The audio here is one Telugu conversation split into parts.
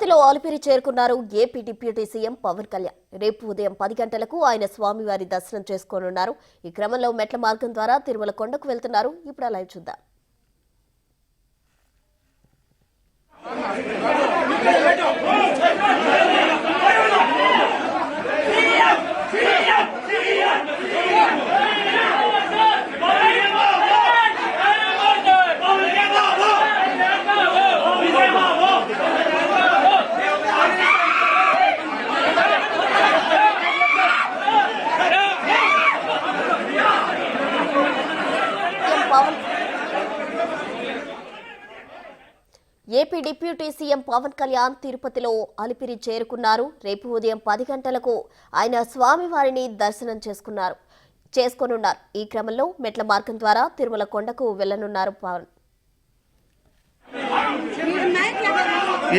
తిరుపతిలో అలిపిరి చేరుకున్నారు AP deputy CM Pawan Kalyan. రేపు ఉదయం 10 గంటలకు ఆయన స్వామివారి దర్శనం చేసుకోనున్నారు. ఈ క్రమంలో మెట్ల మార్గం ద్వారా తిరుమల కొండకు వెళ్తున్నారు. ఇప్పుడు లైవ్ చూద్దాం. AP deputy CM Pawan Kalyan తిరుపతిలో అలిపిరి చేరుకున్నారు. రేపు ఉదయం 10 గంటలకు ఆయన స్వామివారిని దర్శనం చేసుకోనున్నారు. ఈ క్రమంలో మెట్ల మార్గం ద్వారా తిరుమల కొండకు వెళ్లనున్నారు పవన్.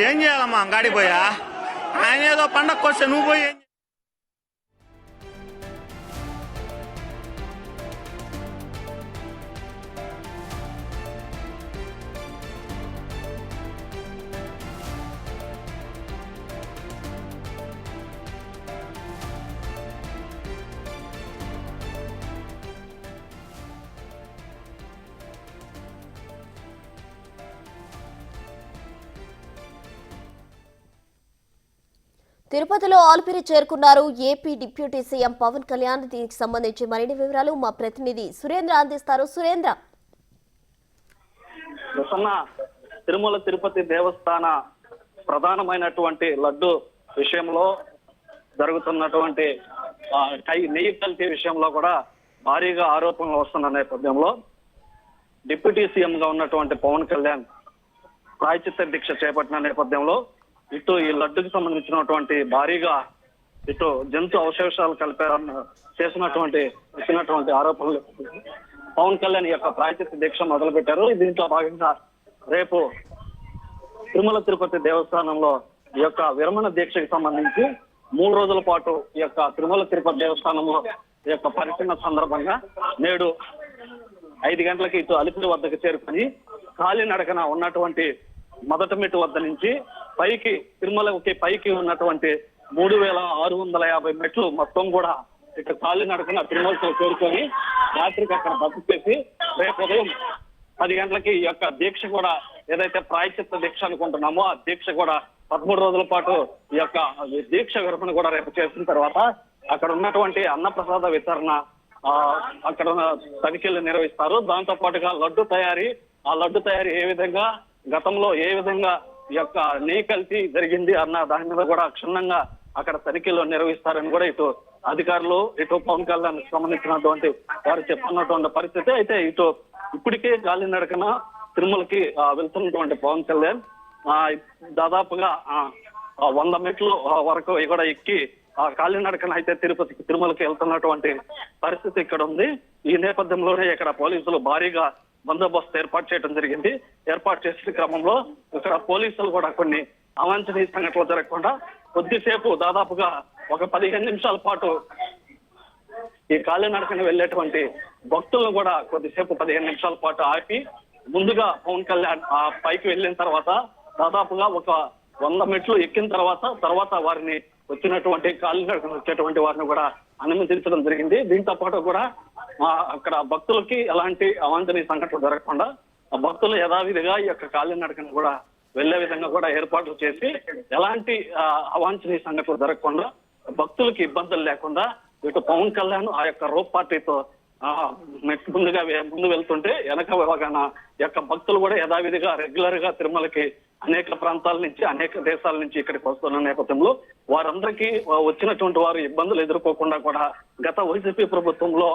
ఏం చేయాలమ్మా గాడి పోయా ఆయన ఏదో పండగ వస్తే నువ్వు పోయి తిరుపతిలో అలిపిరి చేరుకున్నారు AP deputy CM Pawan Kalyan. దీనికి సంబంధించి మరిన్ని వివరాలు మా ప్రతినిధి సురేంద్ర అందిస్తారు. సురేంద్ర, తిరుమల తిరుపతి దేవస్థాన ప్రధానమైనటువంటి లడ్డు విషయంలో జరుగుతున్నటువంటి నెయ్యి కల్తీ విషయంలో కూడా భారీగా ఆరోపణలు వస్తున్న నేపథ్యంలో డిప్యూటీ సీఎం గా ఉన్నటువంటి పవన్ కళ్యాణ్ ప్రాయశ్చిత్త దీక్ష చేపట్టిన నేపథ్యంలో ఇటు ఈ లడ్డుకి సంబంధించినటువంటి భారీగా ఇటు జంతు అవశేషాలు కలిపారన్న వచ్చినటువంటి ఆరోపణలు పవన్ కళ్యాణ్ యొక్క ప్రాయశ్చిత్త దీక్ష మొదలు పెట్టారు. దీంట్లో భాగంగా రేపు తిరుమల తిరుపతి దేవస్థానంలో ఈ యొక్క విరమణ దీక్షకి సంబంధించి 3 రోజుల పాటు ఈ యొక్క తిరుమల తిరుపతి దేవస్థానంలో ఈ యొక్క పర్యటన సందర్భంగా నేడు 5 గంటలకి ఇటు అలిపిరి వద్దకు చేరుకుని కాలినడకన ఉన్నటువంటి మొదటి మెట్టు వద్ద నుంచి తిరుమలకి పైకి ఉన్నటువంటి 3650 మెట్లు మొత్తం కూడా ఇక్కడ కాలినడకన తిరుమలతో చేరుకొని రాత్రికి అక్కడ బస చేసి రేపు ఉదయం 10 గంటలకి ఈ యొక్క దీక్ష కూడా ఏదైతే ప్రాయశ్చిత్త దీక్ష అనుకుంటున్నామో ఆ దీక్ష కూడా 13 రోజుల పాటు ఈ యొక్క దీక్ష విరమణ కూడా రేపు చేసిన తర్వాత అక్కడ ఉన్నటువంటి అన్నప్రసాద వితరణ అక్కడ తనిఖీలు నిర్వహిస్తారు. దాంతో పాటుగా ఆ లడ్డు తయారీ ఏ విధంగా గతంలో ఏ విధంగా ఈ యొక్క నెయ్యి కల్తీ జరిగింది అన్న దాని మీద కూడా క్షుణ్ణంగా అక్కడ తనిఖీలు నిర్వహిస్తారని కూడా ఇటు అధికారులు ఇటు పవన్ కళ్యాణ్ సంబంధించినటువంటి వారు చెప్తున్నటువంటి పరిస్థితి. అయితే ఇప్పటికే కాలినడకన తిరుమలకి వెళ్తున్నటువంటి పవన్ కళ్యాణ్ దాదాపుగా 100 మెట్లు వరకు కూడా ఎక్కి కాలినడకన అయితే తిరుమలకి వెళ్తున్నటువంటి పరిస్థితి ఇక్కడ ఉంది. ఈ నేపథ్యంలోనే ఇక్కడ పోలీసులు భారీగా బందోబస్తు ఏర్పాటు చేయడం జరిగింది. ఏర్పాటు చేసిన క్రమంలో ఇక్కడ పోలీసులు కూడా కొన్ని అవాంఛనీయ సంఘటనలు జరగకుండా కొద్దిసేపు దాదాపుగా ఒక 15 నిమిషాల పాటు ఈ కాలినడకన వెళ్ళేటువంటి భక్తులను కూడా కొద్దిసేపు 15 నిమిషాల పాటు ఆపి ముందుగా పవన్ కళ్యాణ్ పైకి వెళ్ళిన తర్వాత దాదాపుగా ఒక 100 మెట్లు ఎక్కిన తర్వాత వారిని వచ్చినటువంటి కాలినడకన వచ్చేటువంటి వారిని కూడా అనుమతించడం జరిగింది. దీంతో పాటు కూడా అక్కడ భక్తులకి ఎలాంటి అవాంఛనీయ సంఘటనలు జరగకుండా భక్తులు యథావిధిగా ఈ యొక్క కాలినడకను కూడా వెళ్లే విధంగా కూడా ఏర్పాట్లు చేసి ఎలాంటి అవాంఛనీయ సంఘటనలు జరగకుండా భక్తులకి ఇబ్బందులు లేకుండా ఇటు పవన్ కళ్యాణ్ ఆ యొక్క రోప్ పార్టీతో ముందు వెళ్తుంటే వెనక విభాగాన యొక్క భక్తులు కూడా యథావిధిగా రెగ్యులర్ గా తిరుమలకి అనేక ప్రాంతాల నుంచి అనేక దేశాల నుంచి ఇక్కడికి వస్తున్న నేపథ్యంలో వారందరికీ వచ్చినటువంటి వారు ఇబ్బందులు ఎదుర్కోకుండా కూడా గత వైసీపీ ప్రభుత్వంలో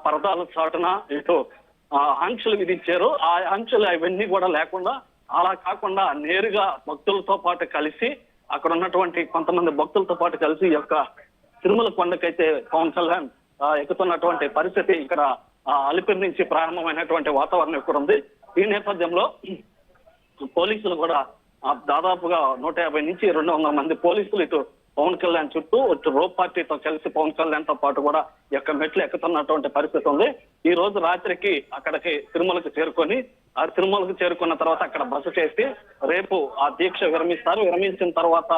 పరదాల చాటున ఇటు ఆంక్షలు విధించారు. ఆ ఆంక్షలు అవన్నీ కూడా లేకుండా అలా కాకుండా నేరుగా భక్తులతో పాటు కలిసి అక్కడ ఉన్నటువంటి కొంతమంది భక్తులతో పాటు కలిసి ఈ యొక్క తిరుమల కొండకైతే పవన్ కళ్యాణ్ ఎక్కుతున్నటువంటి పరిస్థితి ఇక్కడ అలిపిరి నుంచి ప్రారంభమైనటువంటి వాతావరణం ఇక్కడ ఉంది. ఈ నేపథ్యంలో పోలీసులు కూడా దాదాపుగా 150 నుంచి 200 మంది పోలీసులు ఇటు పవన్ కళ్యాణ్ చుట్టూ రోప్ పార్టీతో కలిసి పవన్ కళ్యాణ్ తో పాటు కూడా ఈ యొక్క మెట్లు ఎక్కుతున్నటువంటి పరిస్థితి ఉంది. ఈ రోజు రాత్రికి అక్కడికి తిరుమలకు చేరుకొని ఆ తిరుమలకు చేరుకున్న తర్వాత అక్కడ బస చేసి రేపు ఆ దీక్ష విరమిస్తారు. విరమించిన తర్వాత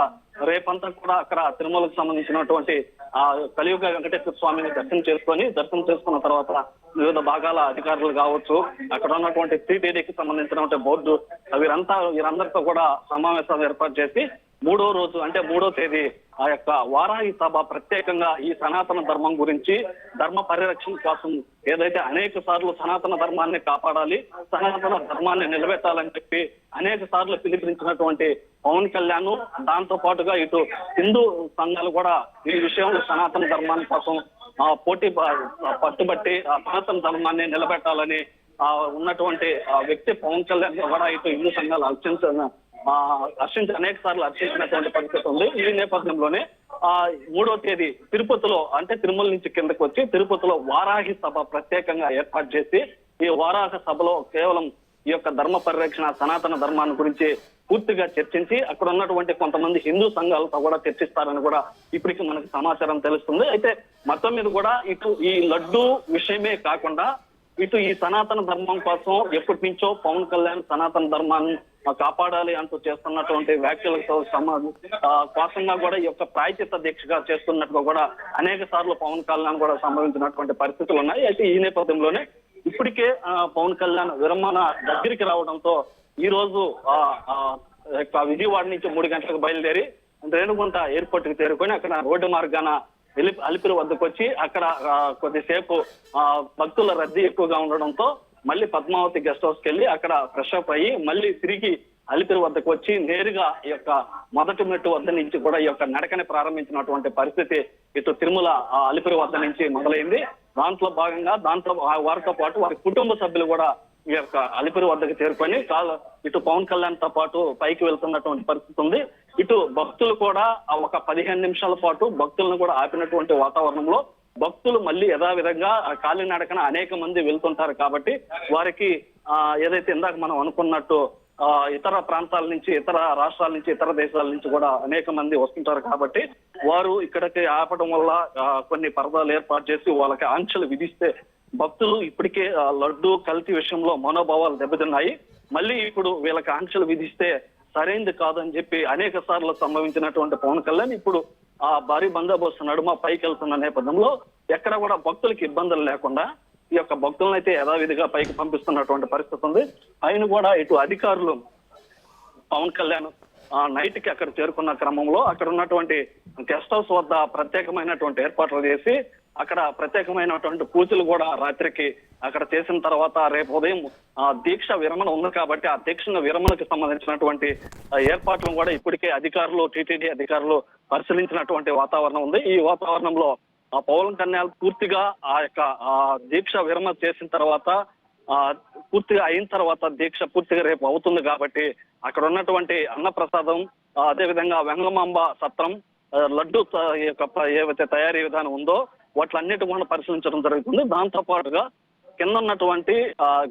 రేపంతా కూడా అక్కడ తిరుమలకు సంబంధించినటువంటి ఆ కలియుగ వెంకటేశ్వర స్వామిని దర్శనం చేసుకున్న తర్వాత వివిధ భాగాల అధికారులు కావచ్చు, అక్కడ ఉన్నటువంటి టీటీడీకి సంబంధించినటువంటి బోర్డు వీరందరితో కూడా సమావేశాలు ఏర్పాటు చేసి మూడో రోజు అంటే 3వ తేదీ ఆ యొక్క వారాహి సభ ప్రత్యేకంగా ఈ సనాతన ధర్మం గురించి, ధర్మ పరిరక్షణ కోసం ఏదైతే అనేక సార్లు సనాతన ధర్మాన్ని కాపాడాలి, సనాతన ధర్మాన్ని నిలబెట్టాలని చెప్పి అనేక సార్లు పిలుపునిచ్చినటువంటి పవన్ కళ్యాణ్ దాంతో పాటుగా ఇటు హిందూ సంఘాలు కూడా ఈ విషయంలో సనాతన ధర్మాన్ని కోసం పట్టుబట్టి సనాతన ధర్మాన్ని నిలబెట్టాలని ఉన్నటువంటి వ్యక్తి పవన్ కళ్యాణ్ కూడా ఇటు హిందూ సంఘాలు అనేక సార్లు హర్షించినటువంటి పరిస్థితి ఉంది. ఈ నేపథ్యంలోనే 3వ తేదీ తిరుపతిలో అంటే తిరుమల నుంచి కిందకు వచ్చి తిరుపతిలో వారాహి సభ ప్రత్యేకంగా ఏర్పాటు చేసి ఈ వారాహి సభలో కేవలం ఈ యొక్క ధర్మ పరిరక్షణ సనాతన ధర్మాన్ని గురించి పూర్తిగా చర్చించి అక్కడ ఉన్నటువంటి కొంతమంది హిందూ సంఘాలతో కూడా చర్చిస్తారని కూడా ఇప్పటికి మనకు సమాచారం తెలుస్తుంది. అయితే మొత్తం మీద కూడా ఇటు ఈ లడ్డు విషయమే కాకుండా ఇటు ఈ సనాతన ధర్మం కోసం ఎప్పటి నుంచో పవన్ కళ్యాణ్ సనాతన ధర్మాన్ని కాపాడాలి అంటూ చేస్తున్నటువంటి వ్యాఖ్యలతో కోసంగా కూడా ఈ యొక్క ప్రాయచిత్త దీక్షగా చేస్తున్నట్టుగా కూడా అనేక సార్లు పవన్ కళ్యాణ్ కూడా సంభవించినటువంటి పరిస్థితులు ఉన్నాయి. అయితే ఈ నేపథ్యంలోనే ఇప్పటికే పవన్ కళ్యాణ్ విరమణ దగ్గరికి రావడంతో ఈ రోజు విజయవాడ నుంచి 3 గంటలకు బయలుదేరి రేణుగుంట ఎయిర్పోర్ట్ కి చేరుకొని అక్కడ రోడ్డు మార్గాన అలిపిరి వద్దకు వచ్చి అక్కడ కొద్దిసేపు భక్తుల రద్దీ ఎక్కువగా ఉండడంతో మళ్ళీ పద్మావతి గెస్ట్ హౌస్ కి వెళ్ళి అక్కడ ఫ్రెష్ అప్ అయ్యి మళ్ళీ తిరిగి అలిపిరి వద్దకు వచ్చి నేరుగా ఈ యొక్క మొదటి మెట్టు వద్ద నుంచి కూడా ఈ యొక్క నడకని ప్రారంభించినటువంటి పరిస్థితి ఇటు తిరుమల అలిపిరి వద్ద నుంచి మొదలైంది. దాంట్లో భాగంగా వారితో పాటు వారి కుటుంబ సభ్యులు కూడా ఈ యొక్క అలిపిరి వద్దకు చేరుకొని ఇటు పవన్ కళ్యాణ్ తో పాటు పైకి వెళ్తున్నటువంటి పరిస్థితి ఉంది. ఇటు భక్తులు కూడా ఒక 15 నిమిషాల పాటు భక్తులను కూడా ఆపినటువంటి వాతావరణంలో భక్తులు మళ్ళీ యథావిధంగా కాలినడకన అనేక మంది వెళ్తుంటారు కాబట్టి వారికి ఏదైతే ఇందాక మనం అనుకున్నట్టు ఇతర ప్రాంతాల నుంచి, ఇతర రాష్ట్రాల నుంచి, ఇతర దేశాల నుంచి కూడా అనేక మంది వస్తుంటారు కాబట్టి వారు ఇక్కడికి ఆపడం వల్ల కొన్ని పరదాలు ఏర్పాటు చేసి వాళ్ళకి ఆంక్షలు విధిస్తే భక్తులు ఇప్పటికే లడ్డు కల్తీ విషయంలో మనోభావాలు దెబ్బతిన్నాయి. మళ్ళీ ఇప్పుడు వీళ్ళకి ఆంక్షలు విధిస్తే సరైనది కాదని చెప్పి అనేక సార్లు సంభవించినటువంటి పవన్ కళ్యాణ్ ఇప్పుడు భారీ బందోబస్తు నడుమ పైకి వెళ్తున్న నేపథ్యంలో ఎక్కడ కూడా భక్తులకి ఇబ్బందులు లేకుండా ఈ యొక్క భక్తులను అయితే యథావిధిగా పైకి పంపిస్తున్నటువంటి పరిస్థితి ఉంది. ఆయన కూడా ఇటు అధికారులు పవన్ కళ్యాణ్ నైట్ కి అక్కడ చేరుకున్న క్రమంలో అక్కడ ఉన్నటువంటి గెస్ట్ హౌస్ వద్ద ప్రత్యేకమైనటువంటి ఏర్పాట్లు చేసి అక్కడ ప్రత్యేకమైనటువంటి పూజలు కూడా రాత్రికి అక్కడ చేసిన తర్వాత రేపు ఉదయం దీక్ష విరమణ ఉంది కాబట్టి ఆ దీక్ష విరమణకు సంబంధించినటువంటి ఏర్పాట్లను కూడా ఇప్పటికే అధికారులు, టీటీడీ అధికారులు పరిశీలించినటువంటి వాతావరణం ఉంది. ఈ వాతావరణంలో పవన్ కళ్యాణ్ పూర్తిగా ఆ యొక్క దీక్ష విరమణ చేసిన తర్వాత పూర్తిగా అయిన తర్వాత దీక్ష పూర్తిగా రేపు అవుతుంది కాబట్టి అక్కడ ఉన్నటువంటి అన్నప్రసాదం, అదేవిధంగా వెంగమాంబ సత్రం, లడ్డు ఏవైతే తయారీ విధానం ఉందో వాటిలన్నిటి కూడా పరిశీలించడం జరుగుతుంది. దాంతో పాటుగా కింద ఉన్నటువంటి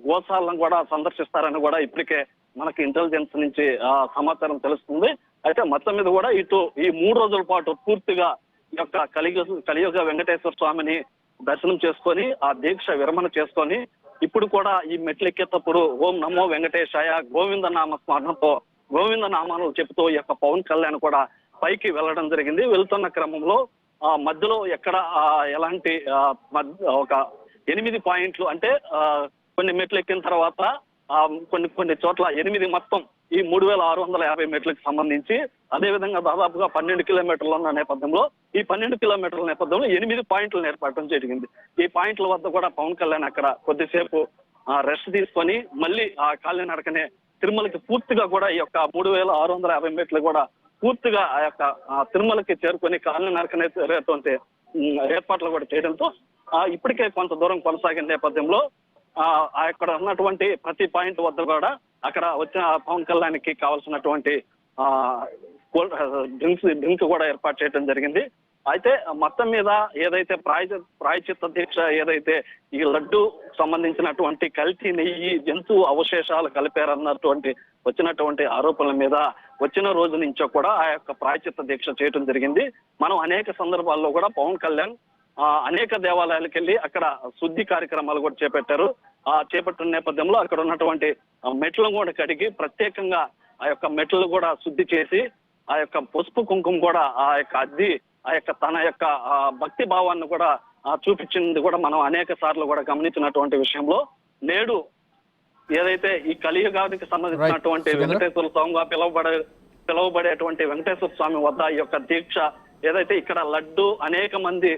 గోశాలను కూడా సందర్శిస్తారని కూడా ఇప్పటికే మనకి ఇంటెలిజెన్స్ నుంచి సమాచారం తెలుస్తుంది. అయితే మొత్తం మీద కూడా ఇటు ఈ 3 రోజుల పాటు పూర్తిగా ఈ యొక్క కలియుగ వెంకటేశ్వర స్వామిని దర్శనం చేసుకొని ఆ దీక్ష విరమణ చేసుకొని ఇప్పుడు కూడా ఈ మెట్లు ఎక్కేటప్పుడు ఓం నమో వెంకటేశాయ గోవింద నామ స్మరణతో గోవింద నామాలు చెబుతూ ఈ యొక్క పవన్ కళ్యాణ్ కూడా పైకి వెళ్ళడం జరిగింది. వెళ్తున్న క్రమంలో మధ్యలో ఎక్కడ ఎలాంటి ఒక 8 పాయింట్లు అంటే కొన్ని మెట్లు ఎక్కిన తర్వాత కొన్ని చోట్ల 8 మొత్తం ఈ 3650 మెట్లకు సంబంధించి అదేవిధంగా దాదాపుగా 12 కిలోమీటర్లు ఉన్న నేపథ్యంలో ఈ 12 కిలోమీటర్ల నేపథ్యంలో 8 పాయింట్లు ఏర్పడటం జరిగింది. ఈ పాయింట్ల వద్ద కూడా పవన్ కళ్యాణ్ అక్కడ కొద్దిసేపు రెస్ట్ తీసుకొని మళ్ళీ ఆ కాలినడకనే తిరుమలకి పూర్తిగా కూడా ఈ యొక్క 3650 మెట్లు కూడా పూర్తిగా ఆ యొక్క తిరుమలకి చేరుకొని కాలినడకనేటువంటి ఏర్పాట్లు కూడా చేయడంతో ఇప్పటికే కొంత దూరం కొనసాగిన నేపథ్యంలో అక్కడ ఉన్నటువంటి ప్రతి పాయింట్ వద్ద కూడా అక్కడ వచ్చిన పవన్ కళ్యాణ్ కి కావాల్సినటువంటి డ్రింక్స్ కూడా ఏర్పాటు చేయడం జరిగింది. అయితే మొత్తం మీద ఏదైతే ప్రాయచిత్త దీక్ష ఏదైతే ఈ లడ్డు సంబంధించినటువంటి కల్తీ నెయ్యి, జంతు అవశేషాలు కలిపారన్నటువంటి వచ్చినటువంటి ఆరోపణల మీద వచ్చిన రోజు నుంచో కూడా ఆ యొక్క ప్రాయశ్చిత్త దీక్ష చేయడం జరిగింది. మనం అనేక సందర్భాల్లో కూడా పవన్ కళ్యాణ్ అనేక దేవాలయాలకు వెళ్ళి అక్కడ శుద్ధి కార్యక్రమాలు కూడా చేపట్టారు. చేపట్టిన నేపథ్యంలో అక్కడ ఉన్నటువంటి మెట్లను కూడా కడిగి ప్రత్యేకంగా ఆ యొక్క మెట్లు కూడా శుద్ధి చేసి ఆ యొక్క పసుపు కుంకుమ కూడా ఆ యొక్క అద్ది ఆ యొక్క తన యొక్క భక్తి భావాన్ని కూడా చూపించింది కూడా మనం అనేక సార్లు కూడా గమనించినటువంటి విషయంలో నేడు ఏదైతే ఈ కలియుగానికి సంబంధించినటువంటి వెంకటేశ్వర స్వామిగా పిలువబడేటువంటి వెంకటేశ్వర స్వామి వద్ద ఈ యొక్క దీక్ష ఏదైతే ఇక్కడ లడ్డు అనేక మంది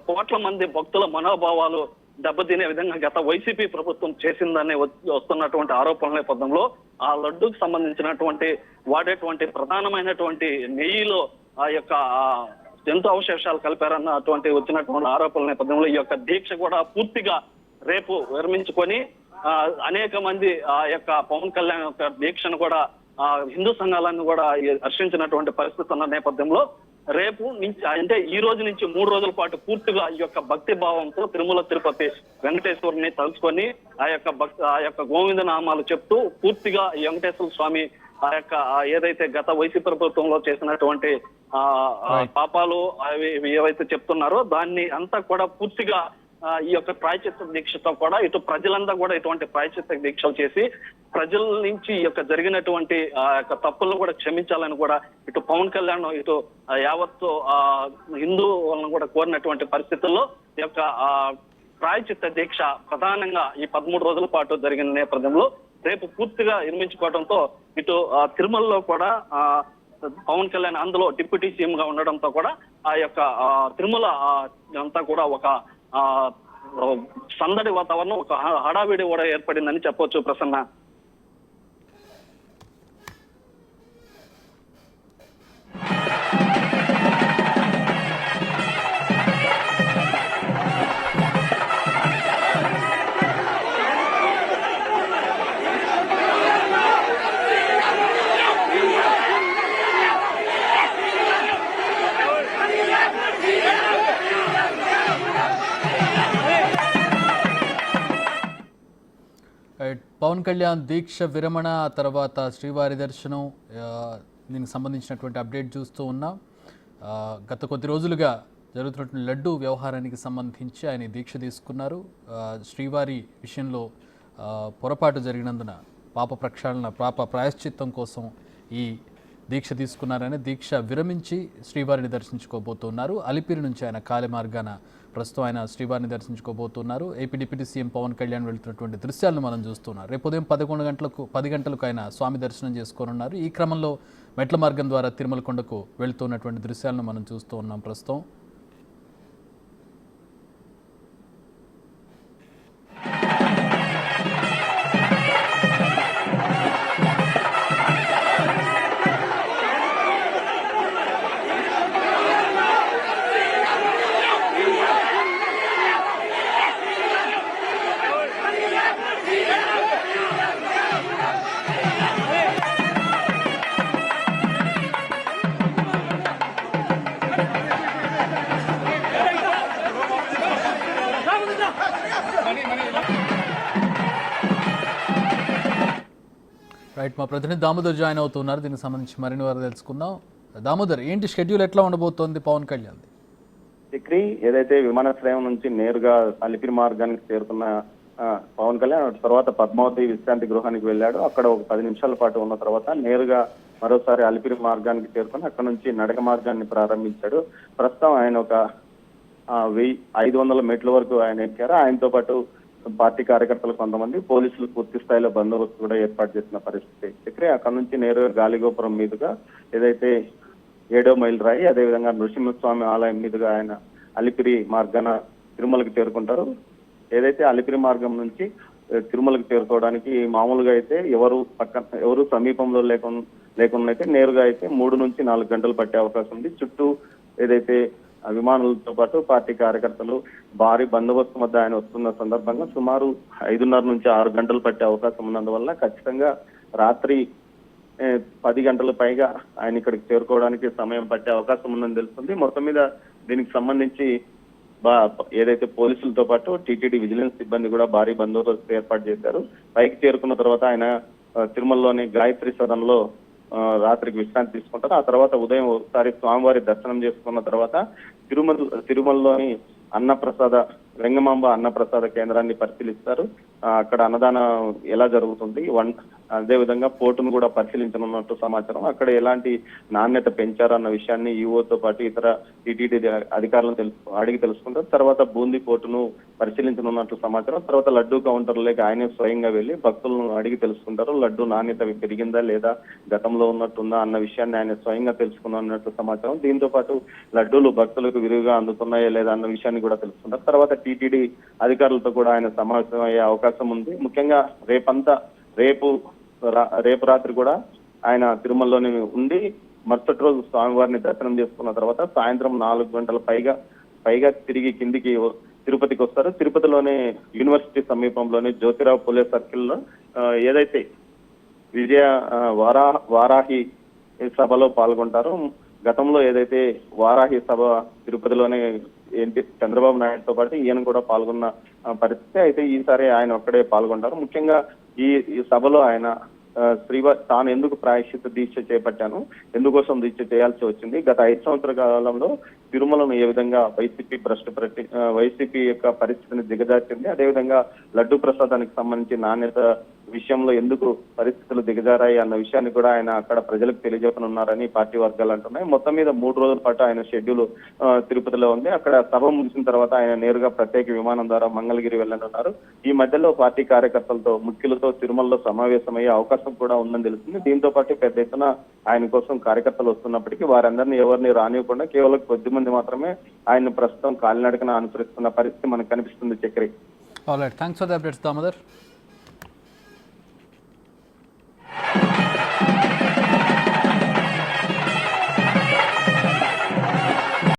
కోట్ల మంది భక్తుల మనోభావాలు దెబ్బతినే విధంగా గత వైసీపీ ప్రభుత్వం చేసిందని వస్తున్నటువంటి ఆరోపణల నేపథ్యంలో ఆ లడ్డూకి సంబంధించినటువంటి వాడేటువంటి ప్రధానమైనటువంటి నెయ్యిలో ఆ యొక్క జంతు అవశేషాలు కలిపారన్నటువంటి వచ్చినటువంటి ఆరోపణల నేపథ్యంలో ఈ యొక్క దీక్ష కూడా పూర్తిగా రేపు విరమించుకొని అనేక మంది ఆ యొక్క పవన్ కళ్యాణ్ యొక్క దీక్షను కూడా హిందూ సంఘాలను కూడా హర్షించినటువంటి పరిస్థితి ఉన్న నేపథ్యంలో రేపు నుంచి అంటే ఈ రోజు నుంచి 3 రోజుల పాటు పూర్తిగా ఈ యొక్క భక్తి భావంతో తిరుమల తిరుపతి వెంకటేశ్వరుని తలుచుకొని ఆ యొక్క గోవింద నామాలు చెప్తూ పూర్తిగా ఈ వెంకటేశ్వర స్వామి ఆ యొక్క ఏదైతే గత వైసీపీ ప్రభుత్వంలో చేసినటువంటి పాపాలు అవి ఏవైతే చెప్తున్నారో దాన్ని అంతా కూడా పూర్తిగా ఈ యొక్క ప్రాయశ్చిత్త దీక్షతో కూడా ఇటు ప్రజలంతా కూడా ఇటువంటి ప్రాయశ్చిత్త దీక్షలు చేసి ప్రజల నుంచి ఈ యొక్క జరిగినటువంటి ఆ యొక్క తప్పులను కూడా క్షమించాలని కూడా ఇటు పవన్ కళ్యాణ్ ఇటు యావత్తు హిందువులను కూడా కోరినటువంటి పరిస్థితుల్లో ఈ యొక్క ప్రాయశ్చిత్త దీక్ష ప్రధానంగా ఈ 13 రోజుల పాటు జరిగిన నేపథ్యంలో రేపు పూర్తిగా నిర్మించుకోవడంతో ఇటు తిరుమలలో కూడా పవన్ కళ్యాణ్ అందులో డిప్యూటీ సీఎం గా ఉండడంతో కూడా ఆ యొక్క తిరుమల అంతా కూడా ఒక సందడి వాతావరణం ఒక హడావిడి కూడా ఏర్పడిందని చెప్పొచ్చు ప్రసన్న. పవన్ కళ్యాణ్ దీక్ష విరమణ తర్వాత శ్రీవారి దర్శనం దీనికి సంబంధించినటువంటి అప్డేట్ చూస్తూ ఉన్నాం. గత కొద్ది రోజులుగా జరుగుతున్నటువంటి లడ్డు వ్యవహారానికి సంబంధించి ఆయన దీక్ష తీసుకున్నారు. శ్రీవారి విషయంలో పొరపాటు జరిగినందున పాప ప్రాయశ్చిత్తం కోసం ఈ దీక్ష తీసుకున్నారని దీక్ష విరమించి శ్రీవారిని దర్శించుకోబోతున్నారు. అలిపిరి నుంచి ఆయన కాలి మార్గాన ప్రస్తుతం ఆయన శ్రీవారిని దర్శించుకోబోతున్నారు. AP deputy CM Pawan Kalyan వెళ్తున్నటువంటి దృశ్యాలను మనం చూస్తున్నాం. రేపు ఉదయం 10 గంటలకు ఆయన స్వామి దర్శనం చేసుకోనున్నారు. ఈ క్రమంలో మెట్ల మార్గం ద్వారా తిరుమల కొండకు వెళ్తున్నటువంటి దృశ్యాలను మనం చూస్తూ ఉన్నాం ప్రస్తుతం. రైట్, మా ప్రతినిధి దామోదర్ జాయిన్ అవుతున్నారు. దీనికి సంబంధించి మరిన్ని వారు తెలుసుకుందాం. దామోదర్, ఏంటి షెడ్యూల్ ఎట్లా ఉండబోతోంది పవన్ కళ్యాణ్? చక్రి, ఏదైతే విమానాశ్రయం నుంచి నేరుగా అలిపిరి మార్గానికి చేరుకున్న పవన్ కళ్యాణ్ తర్వాత పద్మావతి విశ్రాంతి గృహానికి వెళ్ళాడు. అక్కడ ఒక 10 నిమిషాల పాటు ఉన్న తర్వాత నేరుగా మరోసారి అలిపిరి మార్గానికి చేరుకుని అక్కడ నుంచి నడక మార్గాన్ని ప్రారంభించాడు. ప్రస్తుతం ఆయన ఒక 1500 మెట్ల వరకు ఆయన ఎక్కారు. ఆయనతో పాటు పార్టీ కార్యకర్తలు కొంతమంది, పోలీసులు పూర్తి స్థాయిలో బందోబస్తు కూడా ఏర్పాటు చేసిన పరిస్థితి. చక్రి, అక్కడ నుంచి నేరుగా గాలిగోపురం మీదుగా ఏదైతే 7వ మైలు రాయి, అదేవిధంగా నృసింహస్వామి ఆలయం మీదుగా ఆయన అలిపిరి మార్గాన తిరుమలకు చేరుకుంటారు. ఏదైతే అలిపిరి మార్గం నుంచి తిరుమలకు చేరుకోవడానికి మామూలుగా అయితే ఎవరు సమీపంలో లేకుండా అయితే నేరుగా అయితే 3 నుంచి 4 గంటలు పట్టే అవకాశం ఉంది. చుట్టూ ఏదైతే విమానాలతో పాటు పార్టీ కార్యకర్తలు భారీ బందోబస్తు మధ్య ఆయన వస్తున్న సందర్భంగా సుమారు 5:30 నుంచి 6 గంటలు పట్టే అవకాశం ఉన్నందువల్ల ఖచ్చితంగా రాత్రి 10 గంటల పైగా ఆయన ఇక్కడికి చేరుకోవడానికి సమయం పట్టే అవకాశం ఉందని తెలుస్తుంది. మొత్తం మీద దీనికి సంబంధించి ఏదైతే పోలీసులతో పాటు టీటీడీ విజిలెన్స్ సిబ్బంది కూడా భారీ బందోబస్తు ఏర్పాటు చేశారు. పైకి చేరుకున్న తర్వాత ఆయన తిరుమలలోని గాయత్రి సదన్లో రాత్రికి విశ్రాంతి తీసుకుంటారు. ఆ తర్వాత ఉదయం ఒకసారి స్వామివారి దర్శనం చేసుకున్న తర్వాత తిరుమలలోని అన్నప్రసాద వెంగమాంబ అన్నప్రసాద కేంద్రాన్ని పరిశీలిస్తారు. అక్కడ అన్నదానం ఎలా జరుగుతుంది, అదేవిధంగా పోర్టును కూడా పరిశీలించనున్నట్టు సమాచారం. అక్కడ ఎలాంటి నాణ్యత పెంచారన్న విషయాన్ని ఈఓతో పాటు ఇతర టీటీడీ అధికారులను అడిగి తెలుసుకుంటారు. తర్వాత బూందీ పోర్టును పరిశీలించనున్నట్లు సమాచారం. తర్వాత లడ్డూ కౌంటర్లోకి ఆయనే స్వయంగా వెళ్లి భక్తులను అడిగి తెలుసుకుంటారు. లడ్డూ నాణ్యత పెరిగిందా లేదా గతంలో ఉన్నట్టుందా అన్న విషయాన్ని ఆయన స్వయంగా తెలుసుకున్నట్లు సమాచారం. దీంతో పాటు లడ్డూలు భక్తులకు విరివిగా అందుతున్నాయా లేదా అన్న విషయాన్ని కూడా తెలుసుకుంటారు. తర్వాత టీటీడీ అధికారులతో కూడా ఆయన సమావేశం అయ్యే అవకాశం ఉంది. ముఖ్యంగా రేపు రాత్రి కూడా ఆయన తిరుమలలోనే ఉండి మరుసటి రోజు స్వామివారిని దర్శనం చేసుకున్న తర్వాత సాయంత్రం 4 గంటల పైగా తిరిగి కిందికి తిరుపతికి వస్తారు. తిరుపతిలోనే యూనివర్సిటీ సమీపంలోని జ్యోతిరావు పులే సర్కిల్లో ఏదైతే వారాహి సభలో పాల్గొంటారో, గతంలో ఏదైతే వారాహి సభ తిరుపతిలోనే చంద్రబాబు నాయుడుతో పాటు ఈయన కూడా పాల్గొన్న పరిస్థితి. అయితే ఈసారి ఆయన ఒక్కడే పాల్గొంటారు. ముఖ్యంగా ఈ సభలో ఆయన తాను ఎందుకు ప్రాయశ్చిత్త దీక్ష చేపట్టాను, ఎందుకోసం దీక్ష చేయాల్సి వచ్చింది, గత 5 సంవత్సరాల కాలంలో తిరుమలను ఏ విధంగా వైసీపీ యొక్క పరిస్థితిని దిగజార్చింది, అదేవిధంగా లడ్డు ప్రసాదానికి సంబంధించి నాణ్యత విషయంలో ఎందుకు పరిస్థితులు దిగజారాయి అన్న విషయాన్ని కూడా ఆయన అక్కడ ప్రజలకు తెలియజెప్పనున్నారని పార్టీ వర్గాలు అంటున్నాయి. మొత్తం మీద 3 రోజుల పాటు ఆయన షెడ్యూల్ తిరుపతిలో ఉంది. అక్కడ సభ ముగిసిన తర్వాత ఆయన నేరుగా ప్రత్యేక విమానం ద్వారా మంగళగిరి వెళ్లనున్నారు. ఈ మధ్యలో పార్టీ కార్యకర్తలతో ముఖ్యులతో తిరుమలలో సమావేశమయ్యే అవకాశం కూడా ఉందని తెలుస్తుంది. దీంతో పాటు పెద్ద ఎత్తున ఆయన కోసం కార్యకర్తలు వస్తున్నప్పటికీ వారందరినీ ఎవరిని రానివ్వకుండా కేవలం కొద్దిమంది మాత్రమే ఆయన ప్రస్తుతం కాలినడకన అనుసరిస్తున్న పరిస్థితి మనకు కనిపిస్తుంది. Chakri. All right, thanks for the updates Damodar.